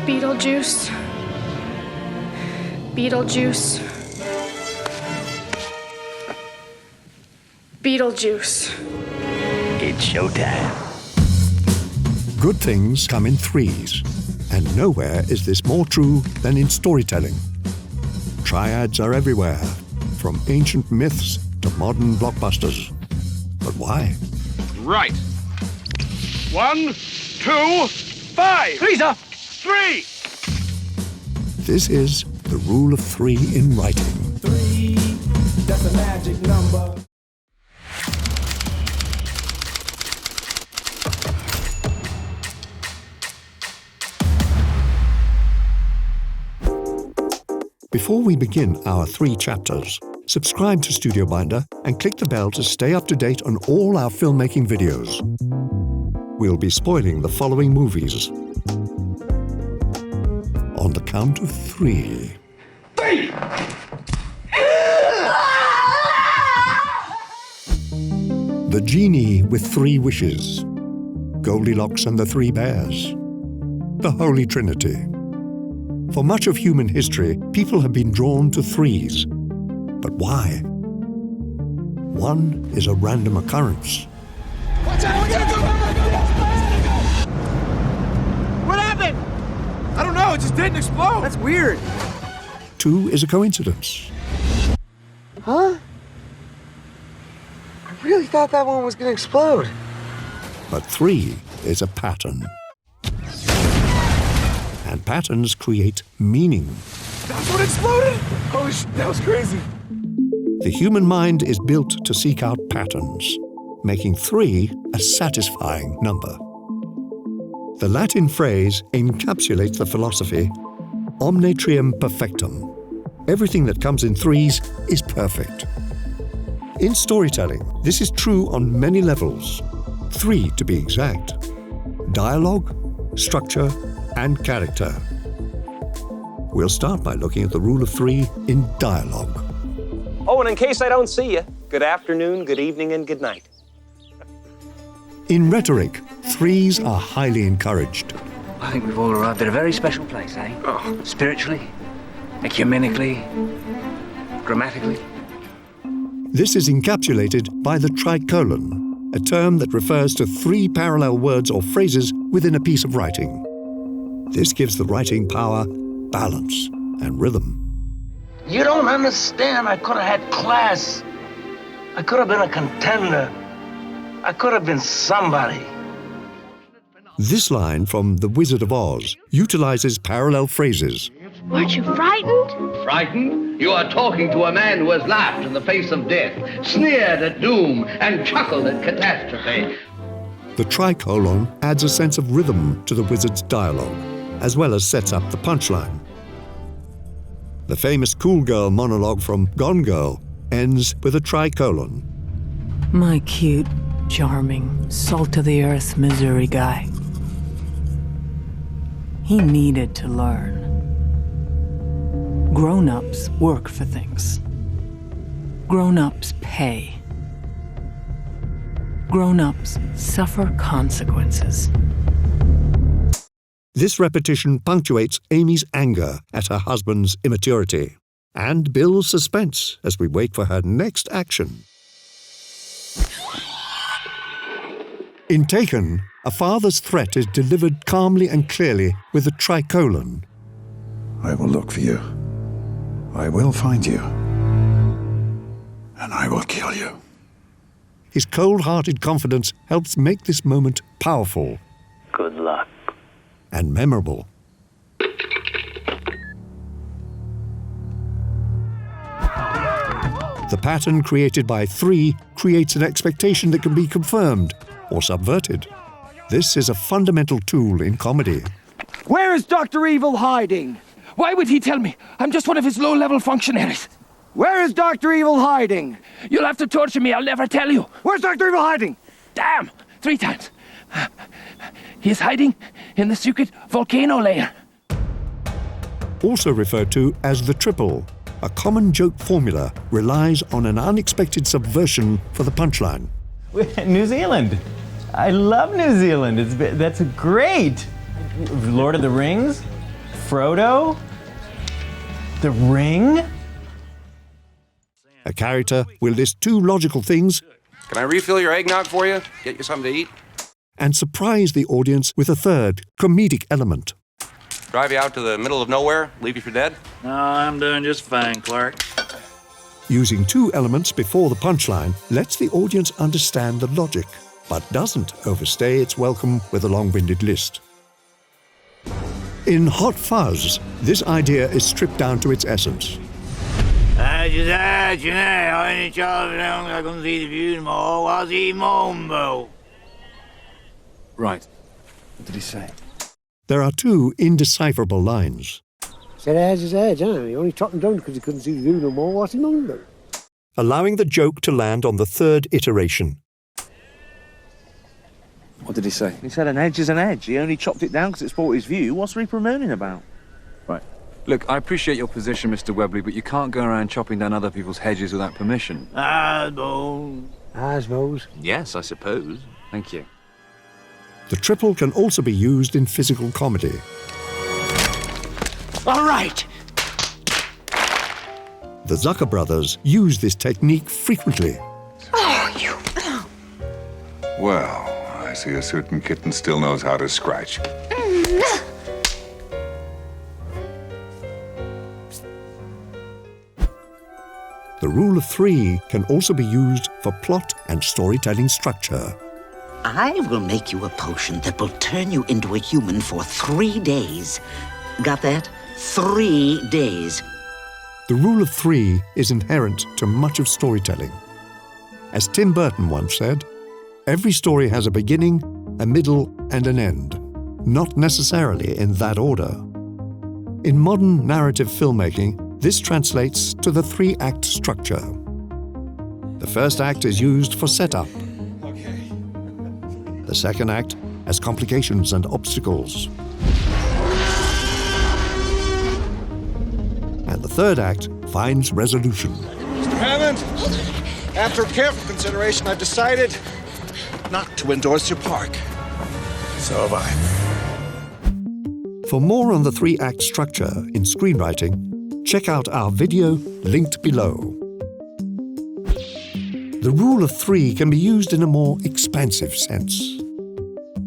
Beetlejuice. Beetlejuice. Beetlejuice. It's showtime. Good things come in threes, and nowhere is this more true than in storytelling. Triads are everywhere, from ancient myths to modern blockbusters. But why? Right. 1, 2, 5. 3, sir. 3. This is the rule of three in writing. 3, that's a magic number. Before we begin our 3 chapters, subscribe to StudioBinder and click the bell to stay up to date on all our filmmaking videos. We'll be spoiling the following movies. On the count of 3. 3! The Genie with 3 Wishes. Goldilocks and the 3 Bears. The Holy Trinity. For much of human history, people have been drawn to threes. But why? 1 is a random occurrence. Watch out! Watch out! What happened? I don't know, it just didn't explode. That's weird. 2 is a coincidence. Huh? I really thought that one was gonna explode. But 3 is a pattern. And patterns create meaning. That's what exploded? Holy shit, that was crazy. The human mind is built to seek out patterns, making 3 a satisfying number. The Latin phrase encapsulates the philosophy, omne trium perfectum. Everything that comes in threes is perfect. In storytelling, this is true on many levels. 3 to be exact. Dialogue, structure, and character. We'll start by looking at the rule of 3 in dialogue. Oh, and in case I don't see you, good afternoon, good evening, and good night. In rhetoric, 3s are highly encouraged. I think we've all arrived at a very special place, eh? Spiritually, ecumenically, grammatically. This is encapsulated by the tricolon, a term that refers to 3 parallel words or phrases within a piece of writing. This gives the writing power, balance, and rhythm. You don't understand. I could have had class. I could have been a contender. I could have been somebody. This line from The Wizard of Oz utilizes parallel phrases. Weren't you frightened? Frightened? You are talking to a man who has laughed in the face of death, sneered at doom, and chuckled at catastrophe. The tricolon adds a sense of rhythm to the wizard's dialogue, as well as sets up the punchline. The famous Cool Girl monologue from Gone Girl ends with a tricolon. My cute, charming, salt-of-the-earth Missouri guy. He needed to learn. Grown-ups work for things. Grown-ups pay. Grown-ups suffer consequences. This repetition punctuates Amy's anger at her husband's immaturity and builds suspense as we wait for her next action. In Taken, a father's threat is delivered calmly and clearly with a tricolon. I will look for you. I will find you. And I will kill you. His cold-hearted confidence helps make this moment powerful. Good luck. And memorable. The pattern created by 3 creates an expectation that can be confirmed or subverted. This is a fundamental tool in comedy. Where is Dr. Evil hiding? Why would he tell me? I'm just one of his low-level functionaries. Where is Dr. Evil hiding? You'll have to torture me, I'll never tell you. Where's Dr. Evil hiding? Damn! 3 times. He's hiding in the secret volcano layer. Also referred to as the triple, a common joke formula relies on an unexpected subversion for the punchline. New Zealand. I love New Zealand. That's great. Lord of the Rings. Frodo? The ring? A character will list two logical things Can I refill your eggnog for you? Get you something to eat? and surprise the audience with a third, comedic element. Drive you out to the middle of nowhere? Leave you for dead? No, I'm doing just fine, Clark. Using two elements before the punchline lets the audience understand the logic, but doesn't overstay its welcome with a long-winded list. In Hot Fuzz, this idea is stripped down to its essence. I only I couldn't see the view more, was he Mombo? Right. What did he say? There are two indecipherable lines. Said his edge, huh? He only chopped him down because he couldn't see the view no more. What's he Mombo? Allowing the joke to land on the third iteration. What did he say? He said an edge is an edge. He only chopped it down because it spoiled his view. What's Reaper moaning about? Right. Look, I appreciate your position, Mr. Webley, but you can't go around chopping down other people's hedges without permission. I suppose. Yes, I suppose. Thank you. The triple can also be used in physical comedy. All right. The Zucker brothers use this technique frequently. Oh, you... Well, I see a certain kitten still knows how to scratch. The rule of three can also be used for plot and storytelling structure. I will make you a potion that will turn you into a human for 3 days. Got that? 3 days. The rule of three is inherent to much of storytelling. As Tim Burton once said, every story has a beginning, a middle, and an end, not necessarily in that order. In modern narrative filmmaking, this translates to the three-act structure. The first act is used for setup. The second act has complications and obstacles. And the third act finds resolution. Mr. Hammond, after careful consideration, I've decided not to endorse your park. So have I. For more on the three-act structure in screenwriting, check out our video linked below. The rule of three can be used in a more expansive sense.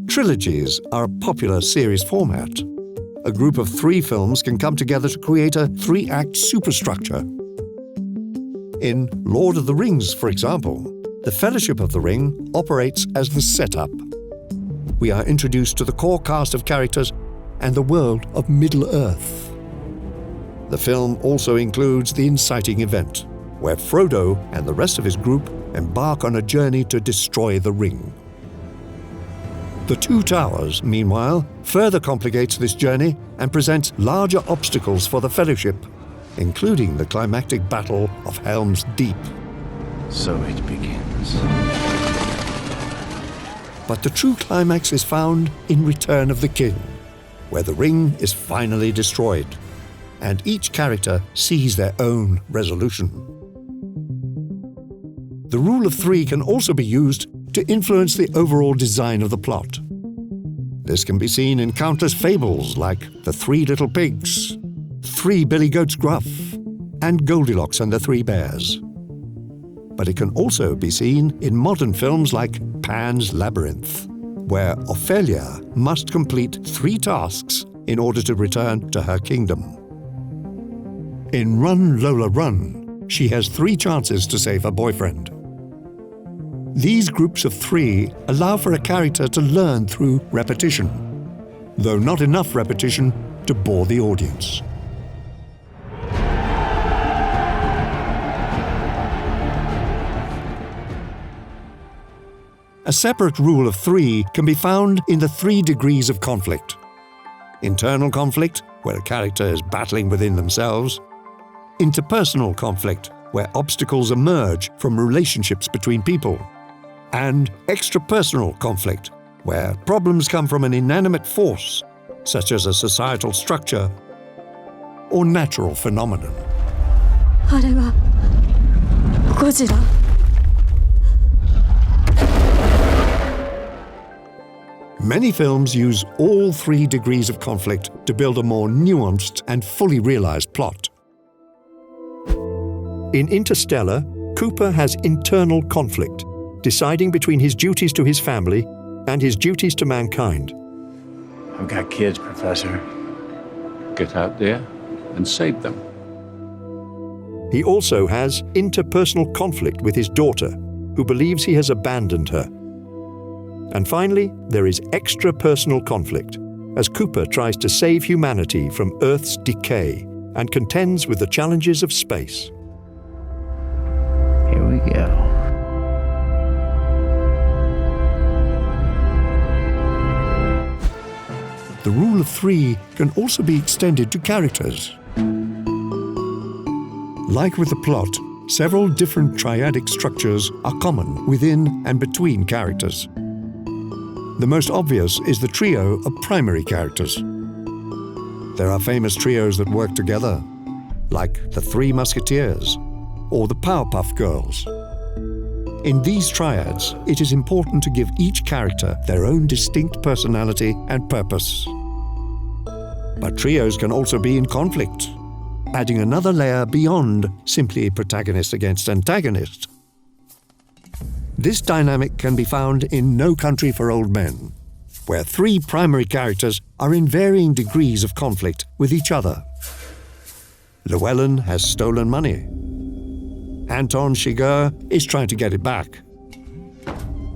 Trilogies are a popular series format. A group of 3 films can come together to create a three-act superstructure. In Lord of the Rings, for example, the Fellowship of the Ring operates as the setup. We are introduced to the core cast of characters and the world of Middle-earth. The film also includes the inciting event, where Frodo and the rest of his group embark on a journey to destroy the ring. The Two Towers, meanwhile, further complicates this journey and presents larger obstacles for the Fellowship, including the climactic battle of Helm's Deep. So it begins. But the true climax is found in Return of the King, where the ring is finally destroyed, and each character sees their own resolution. The rule of three can also be used to influence the overall design of the plot. This can be seen in countless fables like The Three Little Pigs, Three Billy Goats Gruff, and Goldilocks and the Three Bears. But it can also be seen in modern films like Pan's Labyrinth, where Ophelia must complete 3 tasks in order to return to her kingdom. In Run, Lola, Run, she has 3 chances to save her boyfriend. These groups of 3 allow for a character to learn through repetition, though not enough repetition to bore the audience. A separate rule of 3 can be found in the 3 degrees of conflict. Internal conflict, where a character is battling within themselves. Interpersonal conflict, where obstacles emerge from relationships between people. And extrapersonal conflict, where problems come from an inanimate force, such as a societal structure or natural phenomenon. あれはゴジラ。Many films use all 3 degrees of conflict to build a more nuanced and fully realized plot. In Interstellar, Cooper has internal conflict, deciding between his duties to his family and his duties to mankind. I've got kids, Professor. Get out there and save them. He also has interpersonal conflict with his daughter, who believes he has abandoned her. And finally, there is extrapersonal conflict, as Cooper tries to save humanity from Earth's decay and contends with the challenges of space. Here we go. The rule of 3 can also be extended to characters. Like with the plot, several different triadic structures are common within and between characters. The most obvious is the trio of primary characters. There are famous trios that work together, like the Three Musketeers or the Powerpuff Girls. In these triads, it is important to give each character their own distinct personality and purpose. But trios can also be in conflict, adding another layer beyond simply protagonist against antagonist. This dynamic can be found in No Country for Old Men, where 3 primary characters are in varying degrees of conflict with each other. Llewellyn has stolen money. Anton Chigurh is trying to get it back.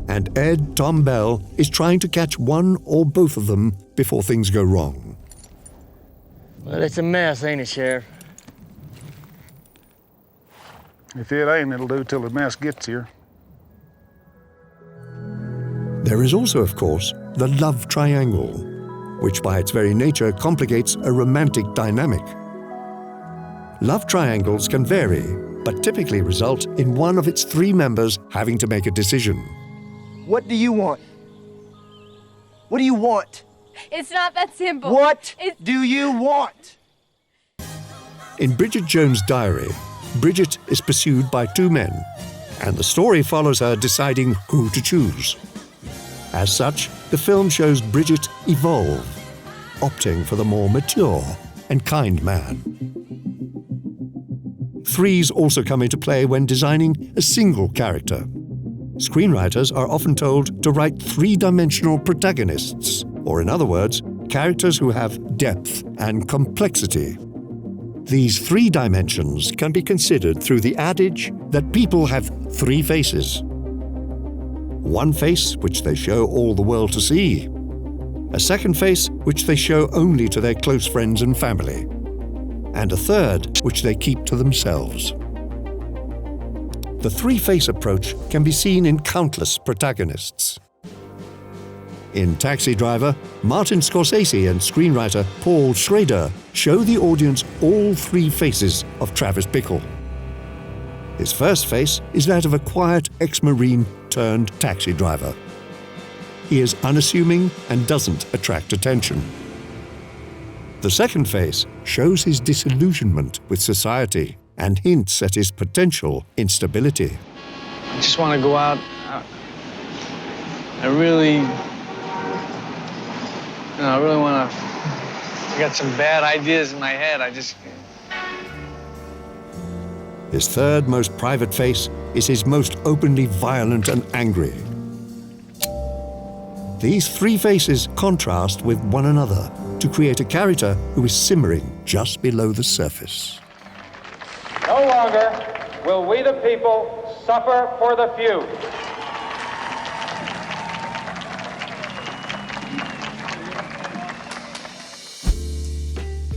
And Ed Tom Bell is trying to catch one or both of them before things go wrong. Well, it's a mess, ain't it, Sheriff? If it ain't, it'll do till the mess gets here. There is also, of course, the love triangle, which by its very nature complicates a romantic dynamic. Love triangles can vary, but typically result in one of its 3 members having to make a decision. What do you want? What do you want? It's not that simple. What do you want? In Bridget Jones' Diary, Bridget is pursued by 2 men, and the story follows her deciding who to choose. As such, the film shows Bridget evolve, opting for the more mature and kind man. 3s also come into play when designing a single character. Screenwriters are often told to write 3-dimensional protagonists, or in other words, characters who have depth and complexity. These 3 dimensions can be considered through the adage that people have 3 faces. One face which they show all the world to see. A second face which they show only to their close friends and family. And a third which they keep to themselves. The 3-face approach can be seen in countless protagonists. In Taxi Driver, Martin Scorsese and screenwriter Paul Schrader show the audience all 3 faces of Travis Bickle. His first face is that of a quiet ex-Marine turned taxi driver. He is unassuming and doesn't attract attention. The second face shows his disillusionment with society and hints at his potential instability. I just want to go out. I really want to. I got some bad ideas in my head. His third most private face is his most openly violent and angry. These 3 faces contrast with one another to create a character who is simmering just below the surface. No longer will we the people suffer for the few.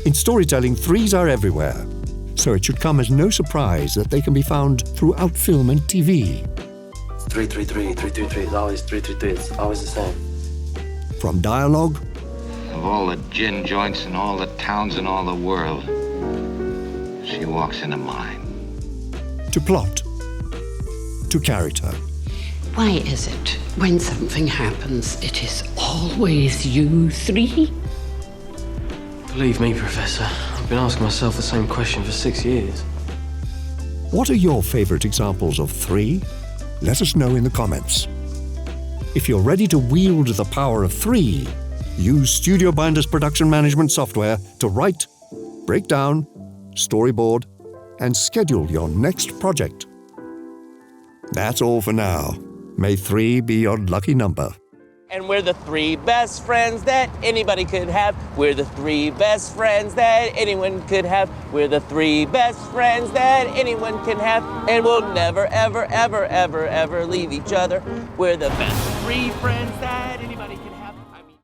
In storytelling, 3s are everywhere, so it should come as no surprise that they can be found throughout film and TV. 333, 333, it's always 333, it's always the same. From dialogue, of all the gin joints in all the towns in all the world, she walks into mine. to plot, to character. Why is it when something happens, it is always you 3? Believe me, Professor, I've been asking myself the same question for 6 years. What are your favorite examples of 3? Let us know in the comments. If you're ready to wield the power of 3, use StudioBinder's production management software to write, break down, storyboard, and schedule your next project. That's all for now. May 3 be your lucky number. And we're the 3 best friends that anybody could have. We're the 3 best friends that anyone could have. We're the 3 best friends that anyone can have. And we'll never, ever, ever, ever, ever leave each other. We're the best 3 friends that anybody can have.